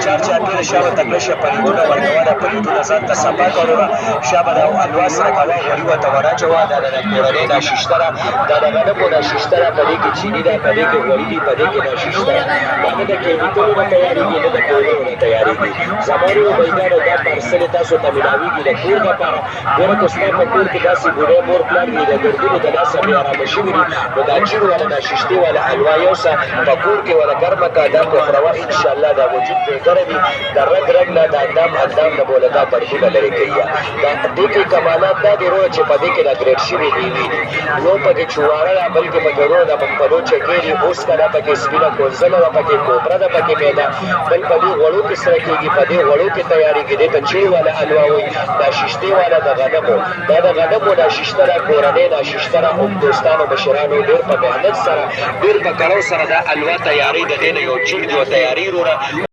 چار چاپېره شابه تکړه شه پلیټونه ورکوله پلیټونه ځان ته صفا کړوله شابه د الوا سره کوه غوړي ورته وراچوه دا د کورنۍ دا شیشته ده دا د غنمو دا شیشته ده په دې کې چیني ده په دې کې غوړي دي په دې کې دا شیشته ده دا نه د کیمیکلو نه تیارېږي نه د پوډرو نه تیارېږي زمانو میدانو دا پارسلې تاسو ته میلاویږي د کور دپاره ګوره که ستا په کور کې داسې بوډۍ مور پلار وي د ګردونو د لاسه بې ارامه شوي دي نو دا چیر والا دا شیشتې والا حلوا یوسه په کور کې والا ګرمه که دا پخروه انشاءالله دا وجود بهتره وي د رګ رګ نه د اندام نه بوله دا دردونه لرې کوي دا دې کې کمالات دا دي روه چې په دې کې دا ګریډ شوي میوې دي یو پکې چواره ده بلکې پکې روه د ممپلو چکې دي اوسکه ده پکې سپینه کونزله ده پکې کوپره ده پکې میده بل په دې غوړو کې سره کېږي په دې غوړو کې تیارېږي دې ته چیر والا حلوا وایي دا شیشتې والا د غنمو دا د غنمو دا شیشته ده کورنۍ دا شیشته ده هم دوستانو مشرانو ډېر په محنت سره ډېر په کړو سره دا حلوا تیارې د دې نه یو چیر دی او تیارې وروره